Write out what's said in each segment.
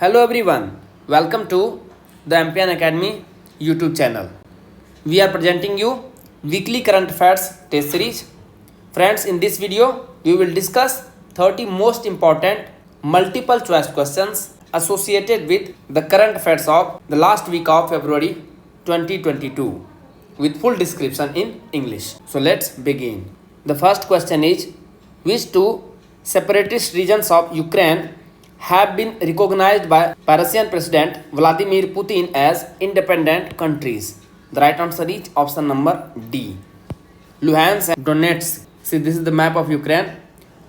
Hello everyone, welcome to the MPN Academy YouTube channel. We are presenting you weekly current affairs test series. Friends, in this video, we will discuss 30 most important multiple choice questions associated with the current affairs of the last week of February 2022 with full description in English. So let's begin. The first question is, which two separatist regions of Ukraine have been recognized by Russian President Vladimir Putin as independent countries? The right answer is option number D. Luhansk and Donetsk. See, this is the map of Ukraine,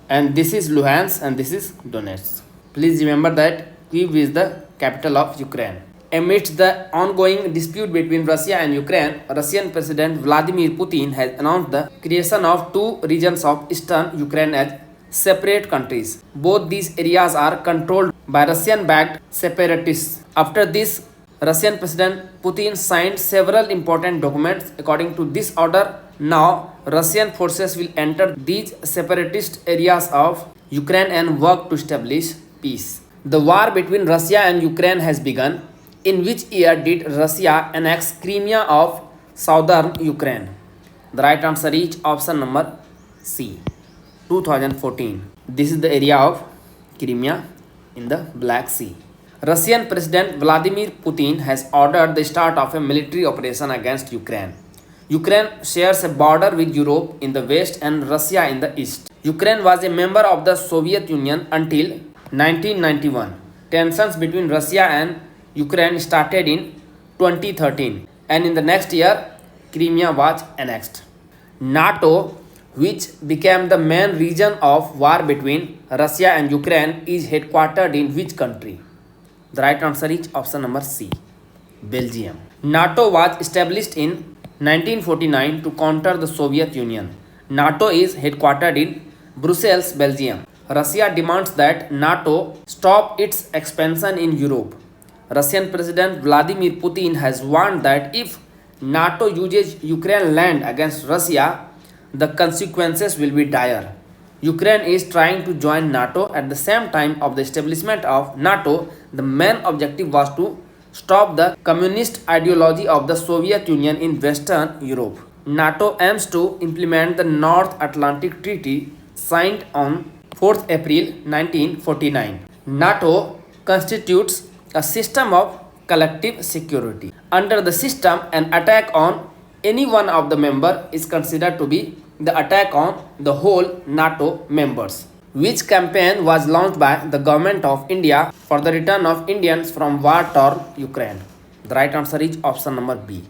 and this is Luhansk and this is Donetsk. Please remember that Kyiv is the capital of Ukraine. Amidst the ongoing dispute between Russia and Ukraine, Russian President Vladimir Putin has announced the creation of two regions of eastern Ukraine as separate countries. Both these areas are controlled by Russian-backed separatists. After this, Russian President Putin signed several important documents. According to this order, now Russian forces will enter these separatist areas of Ukraine and work to establish peace. The war between Russia and Ukraine has begun. In which year did Russia annex Crimea of southern Ukraine? The right answer is option number C. 2014. This is the area of Crimea in the Black Sea. Russian President Vladimir Putin has ordered the start of a military operation against Ukraine. Ukraine shares a border with Europe in the west and Russia in the east. Ukraine was a member of the Soviet Union until 1991. Tensions between Russia and Ukraine started in 2013, and in the next year, Crimea was annexed. NATO, which became the main region of war between Russia and Ukraine, is headquartered in which country? The right answer is option number C. Belgium. NATO was established in 1949 to counter the Soviet Union. NATO is headquartered in Brussels, Belgium. Russia demands that NATO stop its expansion in Europe. Russian President Vladimir Putin has warned that if NATO uses Ukraine land against Russia, the consequences will be dire. Ukraine is trying to join NATO. At the same time of the establishment of NATO, the main objective was to stop the communist ideology of the Soviet Union in Western Europe. NATO aims to implement the North Atlantic Treaty signed on 4th April 1949. NATO constitutes a system of collective security. Under the system, an attack on any one of the members is considered to be the attack on the whole NATO members. Which campaign was launched by the government of India for the return of Indians from war-torn Ukraine? The right answer is option number B.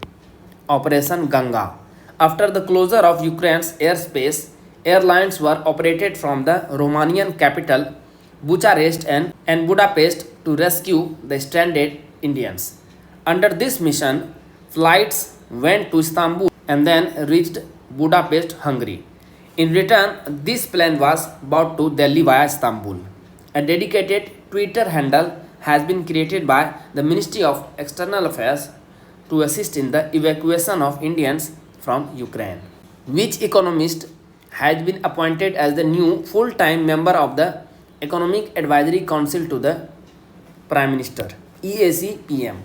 Operation Ganga. After the closure of Ukraine's airspace, airlines were operated from the Romanian capital Bucharest and Budapest to rescue the stranded Indians. Under this mission, flights went to Istanbul and then reached Budapest, Hungary. In return, this plane was brought to Delhi via Istanbul. A dedicated Twitter handle has been created by the Ministry of External Affairs to assist in the evacuation of Indians from Ukraine. Which economist has been appointed as the new full-time member of the Economic Advisory Council to the Prime Minister? EAC-PM.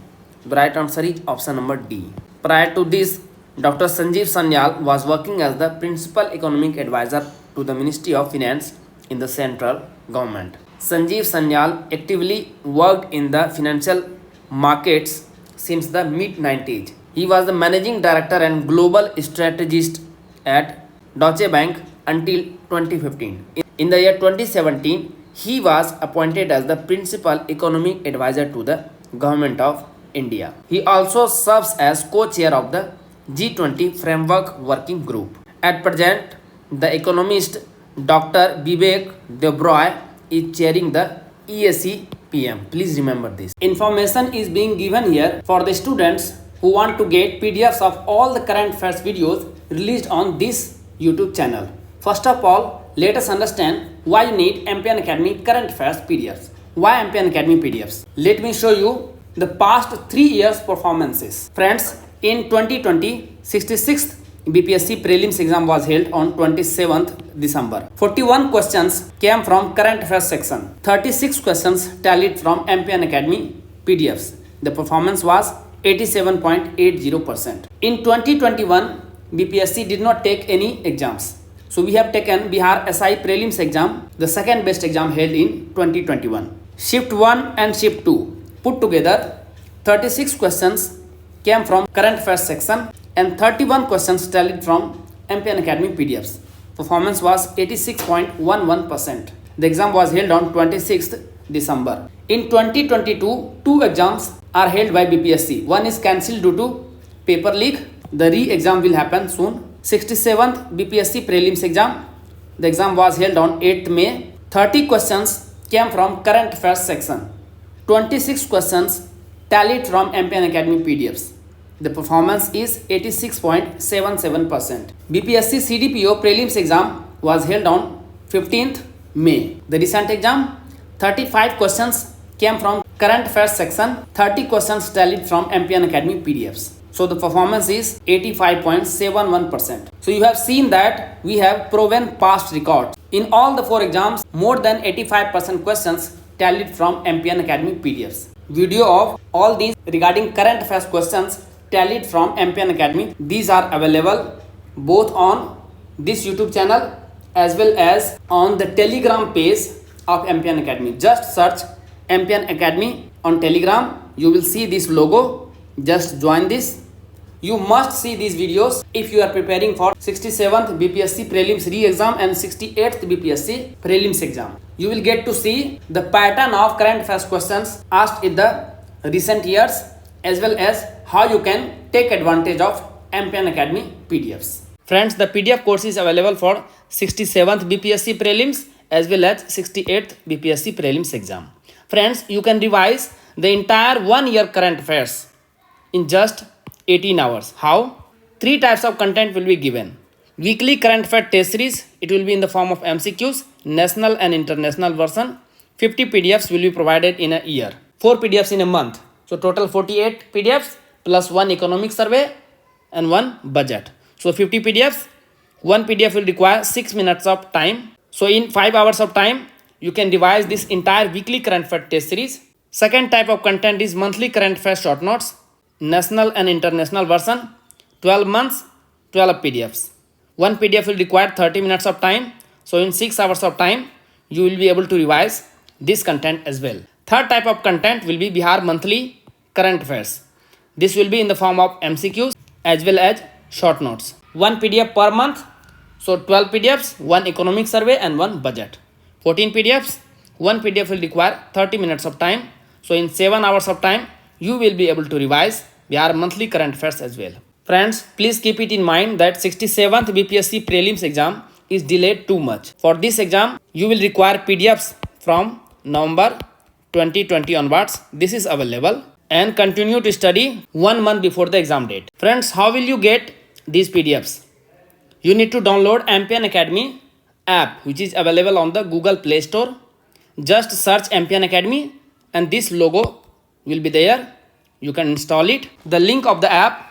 The right answer is option number D. Prior to this, Dr. Sanjeev Sanyal was working as the Principal Economic Advisor to the Ministry of Finance in the central government. Sanjeev Sanyal actively worked in the financial markets since the mid-90s. He was the Managing Director and Global Strategist at Deutsche Bank until 2015. In the year 2017, he was appointed as the Principal Economic Advisor to the Government of India. He also serves as co-chair of the G20 Framework Working Group. At present, the economist Dr. Vivek Debroy is chairing the EAC-PM. Please remember this. Information is being given here for the students who want to get PDFs of all the current affairs videos released on this YouTube channel. First of all, let us understand why you need MPN Academy current affairs PDFs. Why MPN Academy PDFs? Let me show you the past 3 years performances. Friends, in 2020, 66th BPSC prelims exam was held on 27th December. 41 questions came from current affairs section. 36 questions tallied from MPN Academy PDFs. The performance was 87.80%. In 2021, BPSC did not take any exams. So we have taken Bihar SI prelims exam, the second best exam held in 2021. Shift 1 and Shift 2 put together, 36 questions came from current affairs section and 31 questions tallied from MPN Academy PDFs. Performance was 86.11%. The exam was held on 26th December. In 2022, two exams are held by BPSC. One is cancelled due to paper leak. The re-exam will happen soon. 67th BPSC prelims exam. The exam was held on 8th May. 30 questions came from current affairs section. 26 questions tallied from MPN Academy PDFs. The performance is 86.77%. BPSC CDPO prelims exam was held on 15th May. The recent exam, 35 questions came from current affairs section, 30 questions tallied from MPN Academy PDFs. So the performance is 85.71%. So you have seen that we have proven past records. In all the four exams, more than 85% questions tallied from MPN Academy PDFs. Video of all these regarding current affairs questions tallied from MPN Academy. These are available both on this YouTube channel as well as on the Telegram page of MPN Academy. Just search MPN Academy on Telegram. You will see this logo. Just join this. You must see these videos if you are preparing for 67th BPSC prelims re-exam and 68th BPSC prelims exam. You will get to see the pattern of current affairs questions asked in the recent years as well as how you can take advantage of MPN Academy PDFs. Friends, the PDF course is available for 67th BPSC prelims as well as 68th BPSC prelims exam. Friends, you can revise the entire 1 year current affairs in just 18 hours. How? 3 types of content will be given. Weekly current affair test series, it will be in the form of MCQs, national and international version. 50 PDFs will be provided in a year. 4 PDFs in a month. So total 48 PDFs plus 1 economic survey and 1 budget. So 50 PDFs, 1 PDF will require 6 minutes of time. So in 5 hours of time, you can revise this entire weekly current affair test series. Second type of content is monthly current affairs short notes, national and international version, 12 months, 12 PDFs. 1 PDF will require 30 minutes of time. So in 6 hours of time, you will be able to revise this content as well. Third type of content will be Bihar monthly current affairs. This will be in the form of MCQs as well as short notes. 1 PDF per month. So 12 PDFs, 1 economic survey and 1 budget. 14 PDFs, 1 PDF will require 30 minutes of time. So in 7 hours of time, you will be able to revise Bihar monthly current affairs as well. Friends, please keep it in mind that 67th BPSC prelims exam is delayed too much. For this exam, you will require PDFs from November 2020 onwards. This is available and continue to study 1 month before the exam date. Friends, how will you get these PDFs? You need to download MPN Academy app which is available on the Google Play Store. Just search MPN Academy and this logo will be there. You can install it. The link of the app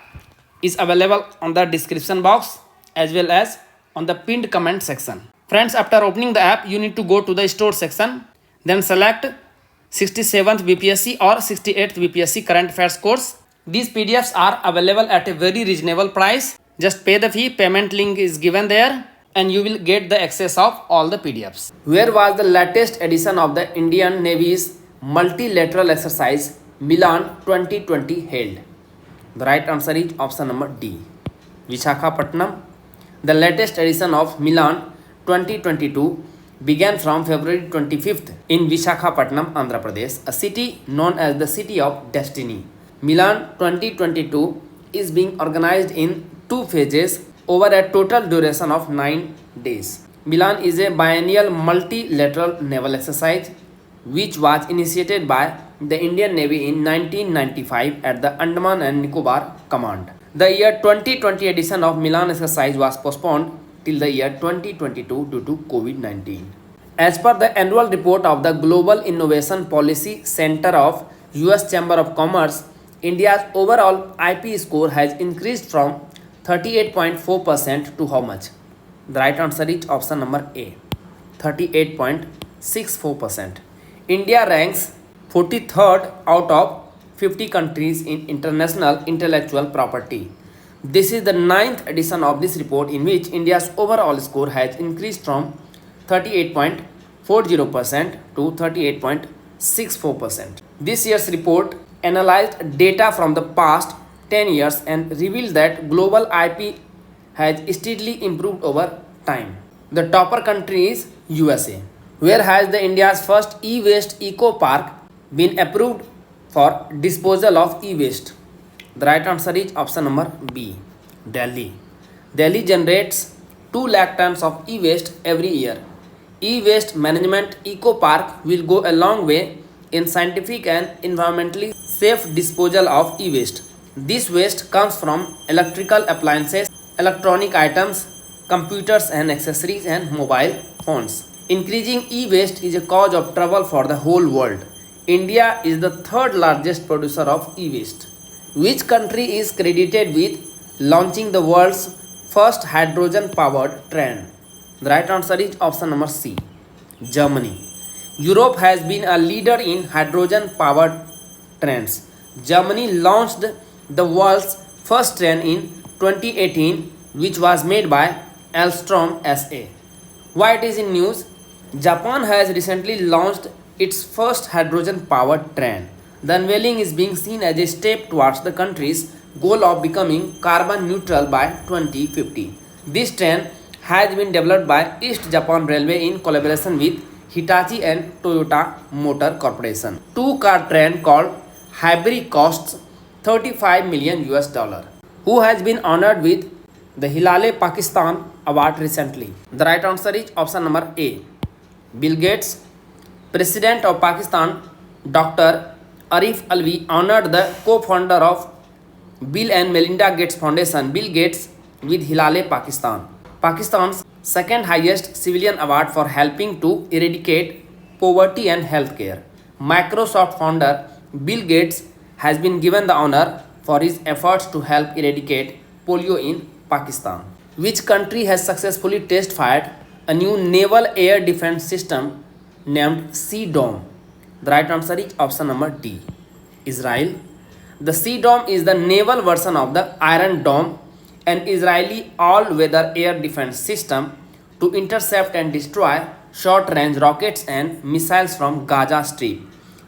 is available on the description box as well as on the pinned comment section. Friends, after opening the app, you need to go to the store section. Then select 67th BPSC or 68th BPSC current affairs course. These PDFs are available at a very reasonable price. Just pay the fee. Payment link is given there and you will get the access of all the PDFs. Where was the latest edition of the Indian Navy's multilateral exercise Milan 2020 held? The right answer is option number D, Visakhapatnam. The latest edition of Milan 2022 began from February 25th in Visakhapatnam, Andhra Pradesh, a city known as the City of Destiny. Milan 2022 is being organized in 2 phases over a total duration of 9 days. Milan is a biennial multilateral naval exercise which was initiated by the Indian Navy in 1995 at the Andaman and Nicobar Command. The year 2020 edition of Milan exercise was postponed till the year 2022 due to COVID-19. As per the annual report of the Global Innovation Policy Center of US Chamber of Commerce, India's overall IP score has increased from 38.4% to how much? The right answer is option number A, 38.64%. India ranks 43rd out of 50 countries in international intellectual property. This is the ninth edition of this report in which India's overall score has increased from 38.40% to 38.64%. This year's report analyzed data from the past 10 years and revealed that global IP has steadily improved over time. The topper country is USA. Where has the India's first e-waste eco park been approved for disposal of e-waste? The right answer is option number B, Delhi. Delhi generates 2 lakh tons of e-waste every year. E-waste management eco park will go a long way in scientific and environmentally safe disposal of e-waste. This waste comes from electrical appliances, electronic items, computers and accessories and mobile phones. Increasing e-waste is a cause of trouble for the whole world. India is the third largest producer of e-waste. Which country is credited with launching the world's first hydrogen powered train? The right answer is option number C, Germany. Europe has been a leader in hydrogen powered trains. Germany launched the world's first train in 2018, which was made by Alstom SA. Why it is in news? Japan has recently launched its first hydrogen powered train. The unveiling is being seen as a step towards the country's goal of becoming carbon neutral by 2050. This train has been developed by East Japan Railway in collaboration with Hitachi and Toyota Motor Corporation. Two-car train called Hybrid costs 35 million US dollar. Who has been honored with the Hilale Pakistan award recently? The right answer is option number A, Bill Gates. President of Pakistan, Dr. Arif Alvi, honored the co-founder of Bill and Melinda Gates Foundation, Bill Gates, with Hilale Pakistan, Pakistan's second highest civilian award for helping to eradicate poverty and healthcare. Microsoft founder Bill Gates has been given the honor for his efforts to help eradicate polio in Pakistan. Which country has successfully test fired a new naval air defense system named Sea Dome? The right answer is option number D, Israel. The Sea Dome is the naval version of the Iron Dome, an Israeli all-weather air defense system to intercept and destroy short-range rockets and missiles from Gaza Strip.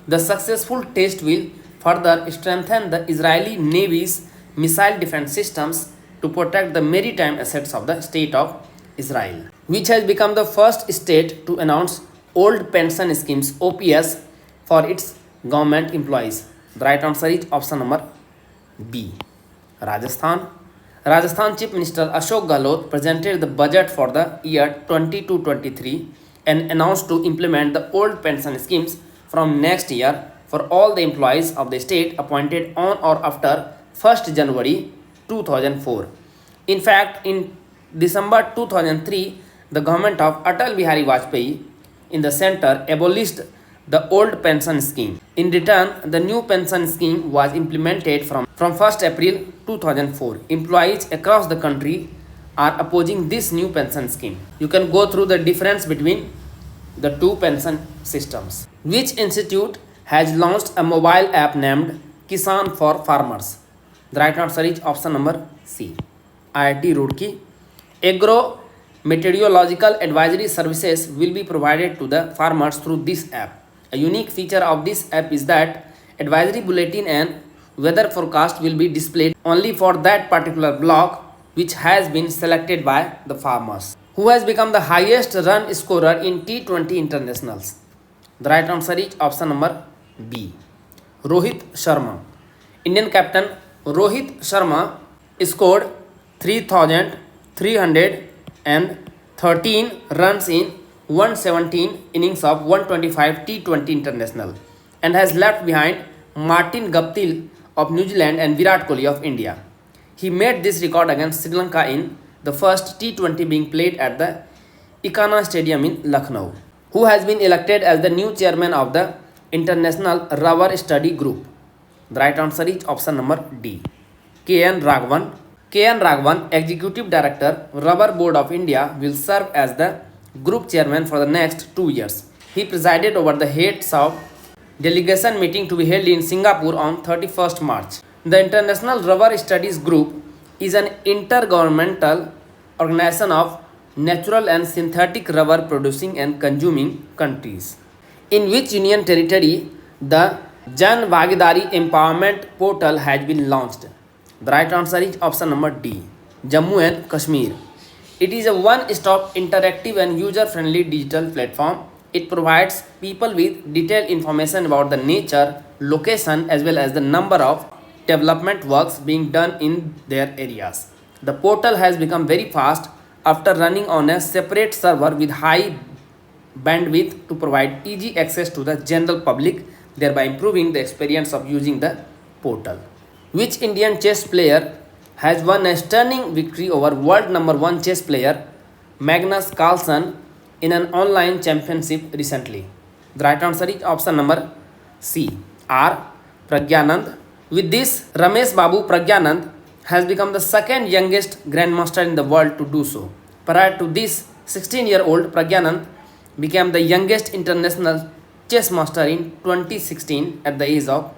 The successful test will further strengthen the Israeli Navy's missile defense systems to protect the maritime assets of the state of Israel, which has become the first state to announce old pension schemes OPS for its government employees. The right answer is option number B, Rajasthan. Rajasthan Chief Minister Ashok Gehlot presented the budget for the year 22-23 and announced to implement the old pension schemes from next year for all the employees of the state appointed on or after 1st January 2004. In fact, in December 2003, the government of Atal Bihari Vajpayee in the center abolished the old pension scheme. In return, the new pension scheme was implemented from 1st April 2004. Employees across the country are opposing this new pension scheme. You can go through the difference between the two pension systems. Which institute has launched a mobile app named Kisan for Farmers? The right answer is option number C, IIT Roorkee. Agro meteorological advisory services will be provided to the farmers through this app. A unique feature of this app is that advisory bulletin and weather forecast will be displayed only for that particular block which has been selected by the farmers. Who has become the highest run scorer in T20 internationals? The right answer is option number B, Rohit Sharma. Indian captain Rohit Sharma scored 3,313 runs in 117 innings of 125 T20 international and has left behind Martin Guptill of New Zealand and Virat Kohli of India. He made this record against Sri Lanka in the first T20 being played at the Ikana Stadium in Lucknow. Who has been elected as the new chairman of the International Rubber Study Group? The right answer is option number D, K.N. Raghavan. K.N. Raghavan, Executive Director, Rubber Board of India, will serve as the Group Chairman for the next 2 years. He presided over the heads of delegation meeting to be held in Singapore on 31st March. The International Rubber Studies Group is an intergovernmental organization of natural and synthetic rubber producing and consuming countries, in which union territory the Jan Bhagidari Empowerment Portal has been launched. The right answer is option number D, Jammu and Kashmir. It is a one-stop interactive and user-friendly digital platform. It provides people with detailed information about the nature, location as well as the number of development works being done in their areas. The portal has become very fast after running on a separate server with high bandwidth to provide easy access to the general public, thereby improving the experience of using the portal. Which Indian chess player has won a stunning victory over world number 1 chess player Magnus Carlsen in an online championship recently? The right answer is option number C, R. Pragyanand. With this, Ramesh Babu Pragyanand has become the second youngest grandmaster in the world to do so. Prior to this, 16-year-old Pragyanand became the youngest international chess master in 2016 at the age of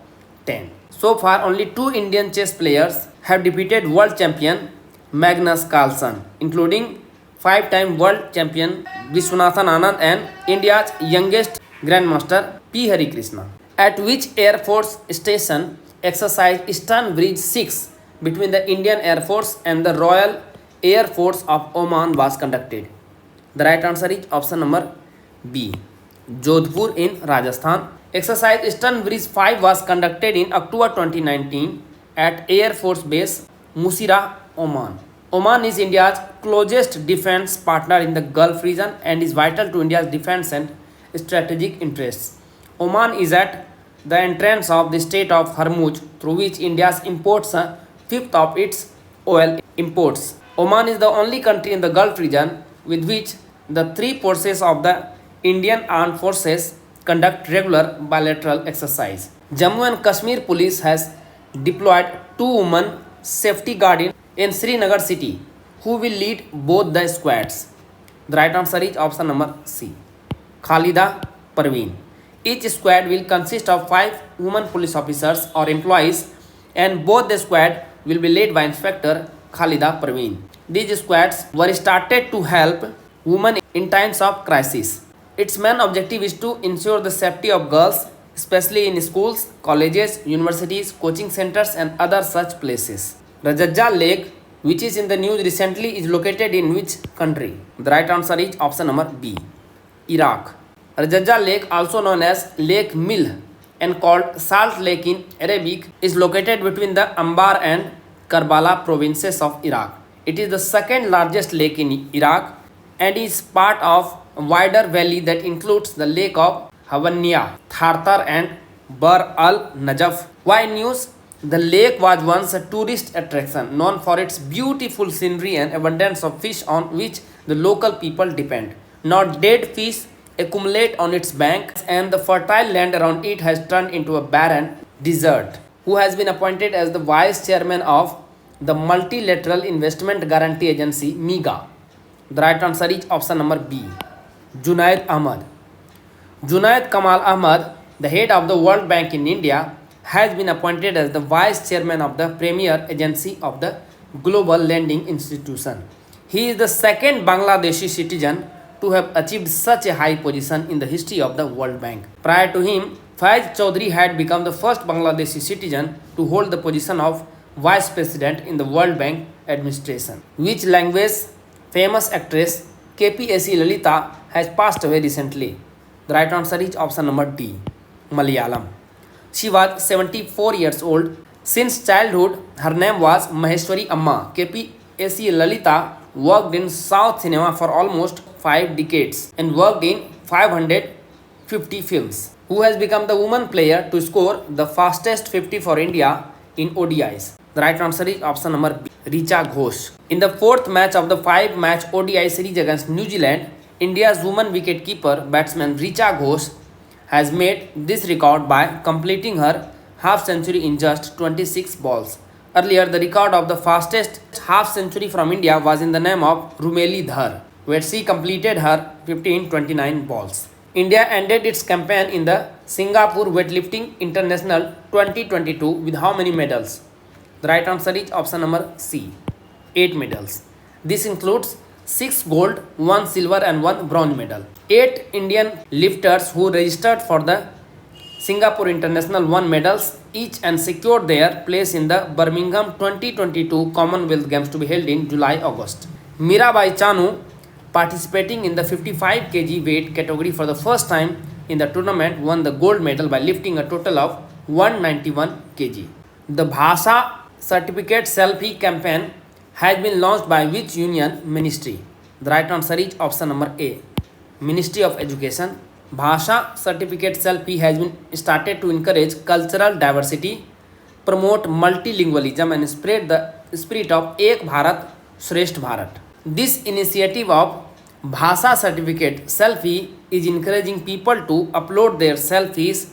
10. So far, only 2 Indian chess players have defeated world champion Magnus Carlsen, including 5-time world champion Viswanathan Anand and India's youngest grandmaster P. Hari Krishna. At which Air Force station exercise Stern Bridge 6 between the Indian Air Force and the Royal Air Force of Oman was conducted? The right answer is option number B, Jodhpur in Rajasthan. Exercise Stern Bridge 5 was conducted in October 2019 at Air Force Base Musira, Oman. Oman is India's closest defense partner in the Gulf region and is vital to India's defense and strategic interests. Oman is at the entrance of the Strait of Hormuz, through which India imports a fifth of its oil imports. Oman is the only country in the Gulf region with which the 3 forces of the Indian Armed Forces conduct regular bilateral exercise. Jammu and Kashmir Police has deployed 2 women safety guards in Srinagar city who will lead both the squads. The right answer is option number C, Khalida Parveen. Each squad will consist of 5 women police officers or employees, and both the squad will be led by Inspector Khalida Parveen. These squads were started to help women in times of crisis. Its main objective is to ensure the safety of girls, especially in schools, colleges, universities, coaching centers and other such places. Rajajja Lake, which is in the news recently, is located in which country? The right answer is option number B, Iraq. Rajajja Lake, also known as Lake Milh and called Salt Lake in Arabic, is located between the Anbar and Karbala provinces of Iraq. It is the second largest lake in Iraq and is part of a wider valley that includes the lake of Hawania, Thartar and Bar al Najaf. Why news? The lake was once a tourist attraction known for its beautiful scenery and abundance of fish on which the local people depend. Now dead fish accumulate on its banks and the fertile land around it has turned into a barren desert. Who has been appointed as the vice chairman of the Multilateral Investment Guarantee Agency MIGA? The right answer is option number B, Junaid Ahmad. Junaid Kamal Ahmad, the head of the World Bank in India, has been appointed as the vice chairman of the premier agency of the Global Lending Institution. He is the second Bangladeshi citizen to have achieved such a high position in the history of the World Bank. Prior to him, Faiz Chaudhry had become the first Bangladeshi citizen to hold the position of vice president in the World Bank administration. Which language famous actress KPAC Lalita has passed away recently? The right answer is option number D, Malayalam. She was 74 years old. Since childhood, her name was Maheshwari Amma. KPAC Lalita worked in South cinema for almost 5 decades and worked in 550 films. Who has become the woman player to score the fastest 50 for India in ODIs? The right answer is option number B, Richa Ghosh. In the 4th match of the 5-match ODI series against New Zealand, India's woman wicketkeeper batsman Richa Ghosh has made this record by completing her half century in just 26 balls. Earlier, the record of the fastest half century from India was in the name of Rumeli Dhar, where she completed her 1529 balls. India ended its campaign in the Singapore Weightlifting International 2022 with how many medals? The right answer is option number C, 8 medals. This includes 6 gold, 1 silver and 1 bronze medal. 8 Indian lifters who registered for the Singapore International won medals each and secured their place in the Birmingham 2022 Commonwealth Games to be held in July-August. Mirabai Chanu, participating in the 55 kg weight category for the first time in the tournament, won the gold medal by lifting a total of 191 kg. The Bhasha Certificate Selfie campaign has been launched by which union ministry? The right answer is option number A, Ministry of Education. Bhasha Certificate Selfie has been started to encourage cultural diversity, promote multilingualism and spread the spirit of Ek Bharat, Shresth Bharat. This initiative of Bhasha Certificate Selfie is encouraging people to upload their selfies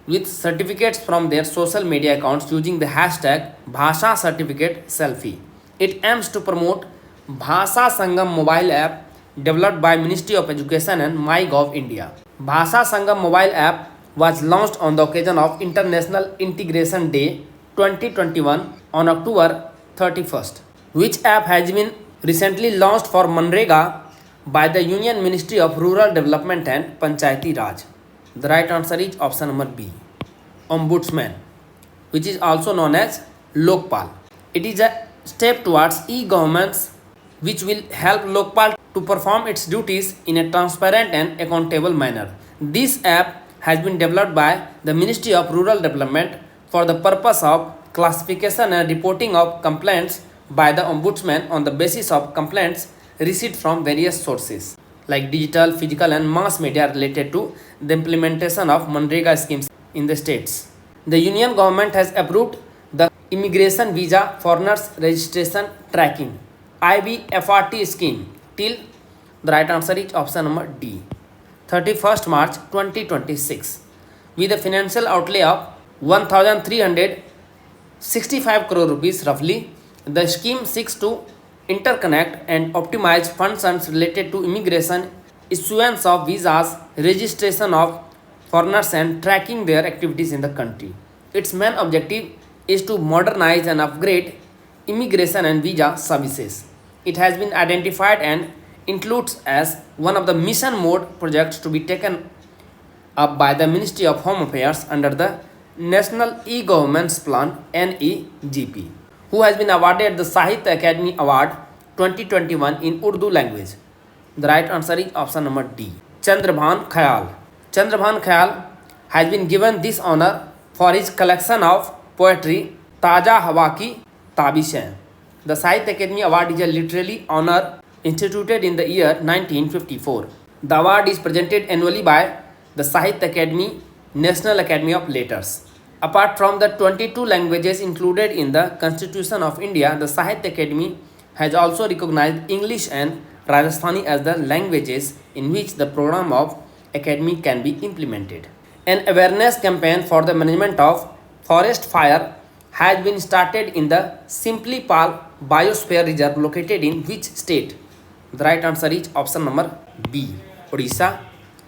with certificates from their social media accounts using the hashtag Bhasha Certificate Selfie. It aims to promote Bhasha Sangam mobile app developed by Ministry of Education and MyGov India. Bhasha Sangam mobile app was launched on the occasion of International Integration Day 2021 on October 31st. Which app has been recently launched for Manrega by the Union Ministry of Rural Development and Panchayati Raj? The right answer is option number B, Ombudsman, which is also known as Lokpal. It is a step towards e-governance which will help Lokpal to perform its duties in a transparent and accountable manner. This app has been developed by the Ministry of Rural Development for the purpose of classification and reporting of complaints by the Ombudsman on the basis of complaints received from various sources like digital, physical and mass media related to the implementation of Manrega schemes in the states. The Union Government has approved the Immigration Visa Foreigners Registration Tracking IVFRT scheme till the right answer is option number D, 31st March 2026 with a financial outlay of 1365 crore rupees roughly. The scheme seeks to interconnect and optimize functions related to immigration, issuance of visas, registration of foreigners and tracking their activities in the country. Its main objective is to modernize and upgrade immigration and visa services. It has been identified and includes as one of the mission mode projects to be taken up by the Ministry of Home Affairs under the National E-Governance Plan NEGP, who has been awarded the Sahitya Academy Award 2021 in Urdu language. The right answer is option number D, Chandrabhan Khyal. Chandrabhan Khyal has been given this honor for his collection of poetry Taja Hawa Ki Tabishein. The Sahitya Academy Award is a literary honor instituted in the year 1954. The award is presented annually by the Sahitya Academy, National Academy of Letters. Apart from the 22 languages included in the Constitution of India, the Sahitya Academy has also recognized English and Rajasthani as the languages in which the program of Academy can be implemented. An awareness campaign for the management of forest fire has been started in the Simplipal Biosphere Reserve located in which state? The right answer is option number B, Odisha.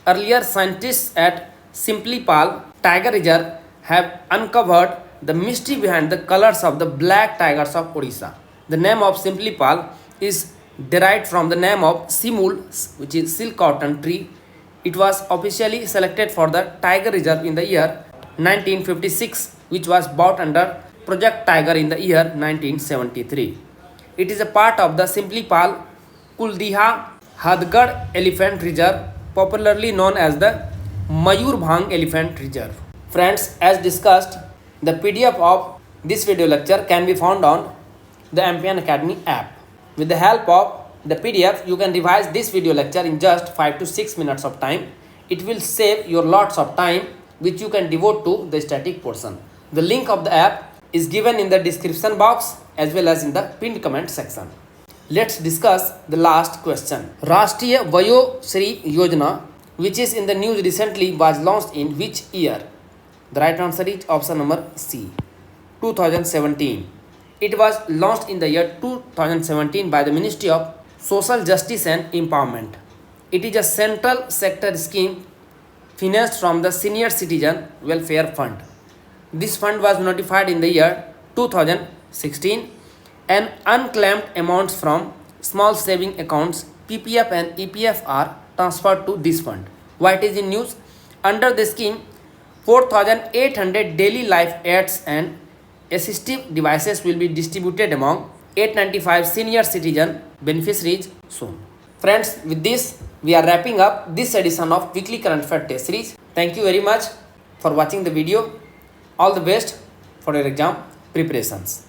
Earlier, scientists at Simplipal Tiger Reserve have uncovered the mystery behind the colors of the black tigers of Odisha. The name of Simplipal is derived from the name of Simul, which is silk cotton tree. It was officially selected for the Tiger Reserve in the year 1956, which was bought under Project Tiger in the year 1973. It is a part of the Simplipal Kuldiha Hadgad Elephant Reserve, popularly known as the Mayurbhang Elephant Reserve. Friends, as discussed, the PDF of this video lecture can be found on the MPN Academy app. With the help of the PDF, you can revise this video lecture in just 5 to 6 minutes of time. It will save your lots of time which you can devote to the static portion. The link of the app is given in the description box as well as in the pinned comment section. Let's discuss the last question. Rashtriya Vayoshri Yojana, which is in the news recently, was launched in which year? The right answer is option number C, 2017. It was launched in the year 2017 by the Ministry of Social Justice and Empowerment. It is a central sector scheme financed from the Senior Citizen Welfare Fund. This fund was notified in the year 2016 and unclaimed amounts from small saving accounts PPF and EPF are transferred to this fund. Why it is in news? Under the scheme, 4,800 daily life aids and assistive devices will be distributed among 895 senior citizen beneficiaries soon. Friends, with this, we are wrapping up this edition of Weekly Current Affair Test Series. Thank you very much for watching the video. All the best for your exam preparations.